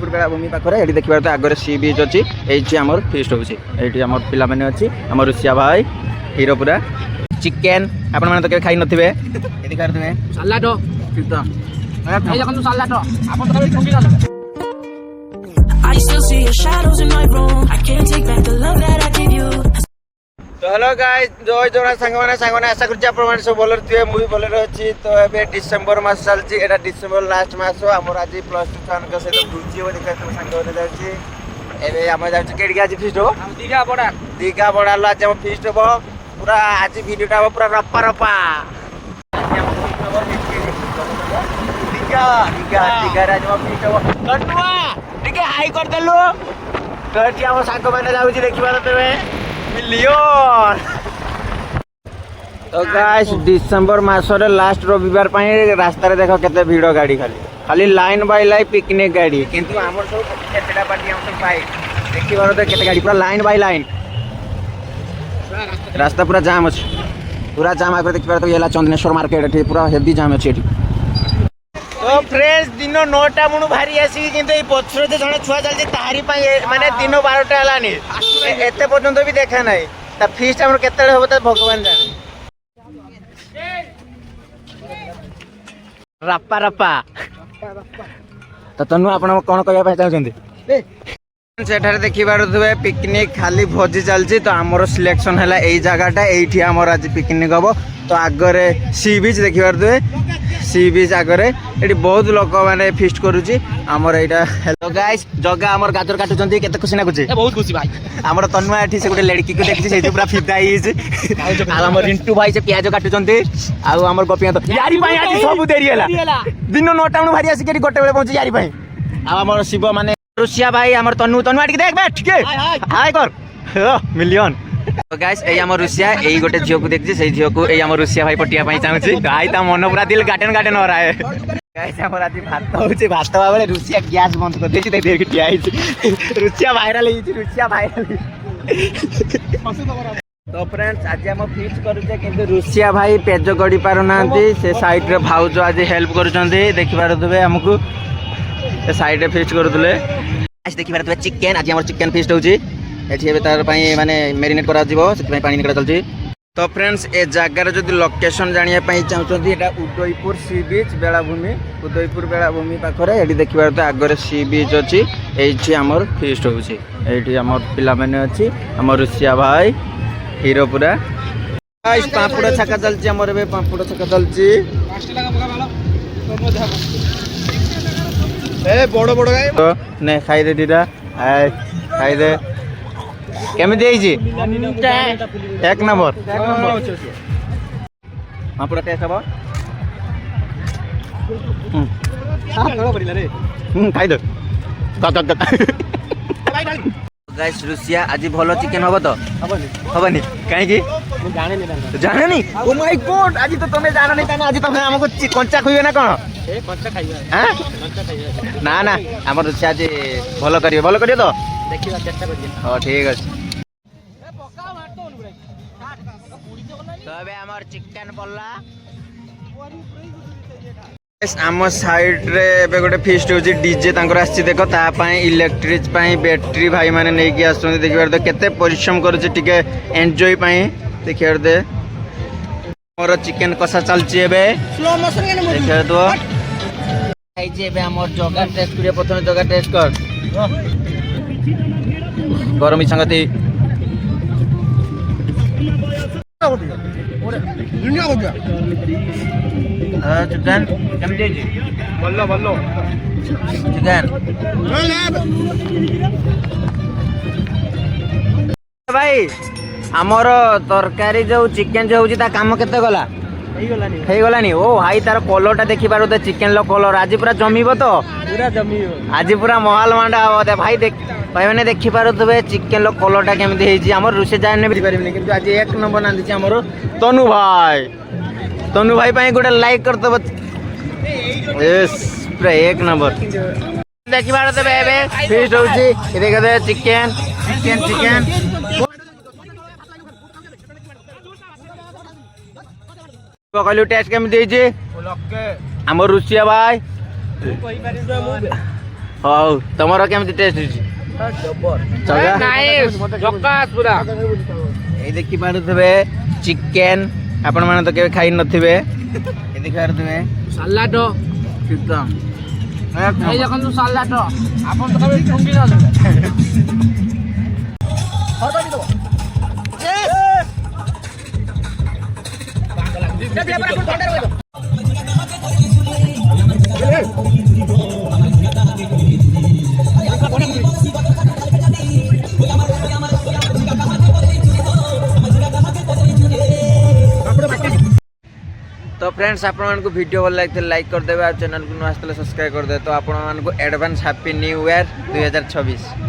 बेलाभूमि पाखे ये देखिए तो आगे सी बीच अच्छी ये आम फिस्ट होती आम पिला मैंने अच्छी आम रुषिया भाई हीरो पूरा चिकेन आपण मैंने तो खाई नथिबे एदी करथबे सलाड ए देखन सलाड आपण तो ठंडी ना I still see your shadows in my room I can't take back the love that I gave you तो हेलो गाइस जय जगन्नाथ सांगने आशा करछि आपण माने सब बोलर थिए मुई बोलर अछि तो एबे डिसेंबर मास चलछि एटा डिसेंबर लास्ट मास हमर आज प्लस 2 छान के सहित बुझिए वो देखा तुम संग होने जाछि एबे हम जाछि केडी आज फिस्ट हो दीघा बडा ला आज हम फिस्ट हो पूरा आज वीडियोटा पूरा रप्पा रप्पा दीघा आज हम फिस्ट हो कटुआ ठीक है हाई कर देलु तो एठी हम सांग माने जाउछि देखिबा तबे मिलियन तो गाइस डिसेंबर मासरे लास्ट रविवार पाई रास्ता रे देखो केते भीड़ गाड़ी खाली लाइन बाय लाइन पिकनिक गाड़ी किंतु हमर सब केतेटा पार्टी हम सब पाई देखिबार तो केते गाड़ी पूरा लाइन बाय लाइन रास्ता पूरा जाम अछि पूरा जाम आकर देखिबार तो येला चंदनेश्वर मार्केट एठी पूरा हेवी जाम अछि एठी तो फ्रेंड्स दिन 9टा मुनु भारी आसी किंतु ए पछरे जे जने छुआ चलजे ताहारी पाई माने दिन 12टा हलानी एते पर्यंत भी देखा नाही ता फीस्ट हमर केते होबो त भगवान जाने रप्पा रप्पा तो तनु आपण कोन कहया पाइ चाहछन्ती सेठारे देखिबार दुबे पिकनिक खाली भोजी चलछि तो हमर सिलेक्शन हला एई जगहटा एठी हमर आज पिकनिक हबो तो आगरे सी बीच देखिबार दुबे सी बीच आगरे एठी बहुत लोक माने फिस्ट करूची हमर एटा हेलो गाइस जगा हमर गाजर काटुचंती केते खुशी नाकुची बहुत खुशी भाई हमर तन्नुआ एठी से गुटे लड़की को देखछि से पूरा फिदा हिज आ हमर रिंटू भाई से प्याज काटुचंती आ हमर गोपिया तो यारी भाई आज सब देरी हला दिन 9टा नु भारी आसी केटी गोटे बेले पहुंची यारी भाई आ हमर शिव माने रुसिया भाई हमर तन्नुआ ठीक देख बे ठीक है हाय कर मिलियन तो गाइस ए हमर रुसिया एई गोटे झियो को देखछि से झियो को ए हमर रुसिया भाई पटिया पाई चाहछि तो आई ता मन पूरा दिल गार्डन हो रहा है गाइस हमर आज भात होछि भात बाबे रुसिया गैस बंद कर देछि देख के आइछि रुसिया वायरल हिछि रुसिया वायरल तो फ्रेंड्स आज हम फिस्ट करूछे किंतु रुसिया भाई पेज गड़ी पारु नांती से साइड रे भाउजो आज हेल्प करूछन्ती देखिबार दुबे हमकु ए साइड रे फिस्ट करूतले आज देखिबार दुबे चिकेन आज हमर चिकेन फिस्ट होछि एठी एबे तार पई माने मैरिनेट करा जिवो सेति पानी निकला चलछि तो फ्रेंड्स ए जगार जदि लोकेशन जानिया पई चाहउछन्ती एटा उदयपुर सी बीच बेलाभूमि उदयपुर बेलाभूमि पाखरे एठी देखिबार तो आगरे सी बीच अछि एठी हमर फिस्ट होछि एठी हमर पिला माने अछि हमर रुसिया भाई हीरो पूरा गाइस पापड़ छका चलछि हमर बे पापड़ छका चलछि 5 टका बगा मालो ए बड़ बड़ गाय तो ने खाइ दे दीदा आय खाइ दे केमे देइछि एक नंबर पापड़ टेस्ट हबो खाइ दे गाइस रुसिया आज भलो चिकन हबो तो हबनी काहे की जाने नहीं ओ माय गॉड आज तो तमे जाना नहीं ताने आज तमे हमको कंचा खइबे ना कोन ए कंचा खाइबे हां कंचा खाइबे ना ना हमर रुसिया आज भलो करियो तो देखिबा चेष्टा करियो हां ठीक अछि ए पक्का मारतो उनबे तो अबे हमर चिकन पल्ला आम साइड रे एबे गोटे फिस्ट होची डीजे तांकर आछि देखो ता पई इलेक्ट्रिक पई बैटरी भाई माने नै कि आछन देखिबार तो केते परिश्रम करूची टिके एन्जॉय पई देखिबार दे मोर चिकन कसा चलची एबे स्लो मोशन के न देखिबार तो खाइ जे एबे हमर जगा टेस्ट करिया प्रथम जगा टेस्ट कर गरमी संगति दुनिया हो गया चिकन केम देजी बल्लो चिकन भाई हमर तरकारी जो चिकन जो होची ता काम केते गला हेई गलानी ओ भाई तार कलरटा देखि पारो त चिकन लो कलर आज पूरा जमीबो तो पूरा जमीबो आज पूरा महल मांडा हो त भाई देख भाई माने देखि पारो तबे चिकन लो कलरटा केमि हेची हमर रुसे जाय नै परिबनी किंतु आज एक नंबर नांदी छी हमर तनु भाई पाई गोटे लाइक कर दब यस पूरा एक नंबर देखि बार तबे एबे फिस्ट होची ए देख दे चिकन कहलु टेस्ट केमि देई छी हमर रुसिया भाई ହଉ ତମର କେମିତି ଟେଷ୍ଟ ହେଇଛି? ଚଗା ଏଇ ଦେଖିପାରୁଥିବେ ଚିକେନ, ଆପଣମାନେ ତ କେବେ ଖାଇ ନଥିବେ, ଏ ଦେଖିପାରୁଥିବେ ସାଲାଡ ଚିକେନ ଏଇ ଦେଖନ୍ତୁ ସାଲାଡ ଆପଣ ତ କେବେ ଠୁଙ୍ଗି ନ तो फ्रेंड्स आपको वीडियो भल लगे लाइक करदे और चैनल को नुआ सब्सक्राइब करदे। तो आपको एडवांस हैप्पी न्यू ईयर 2026।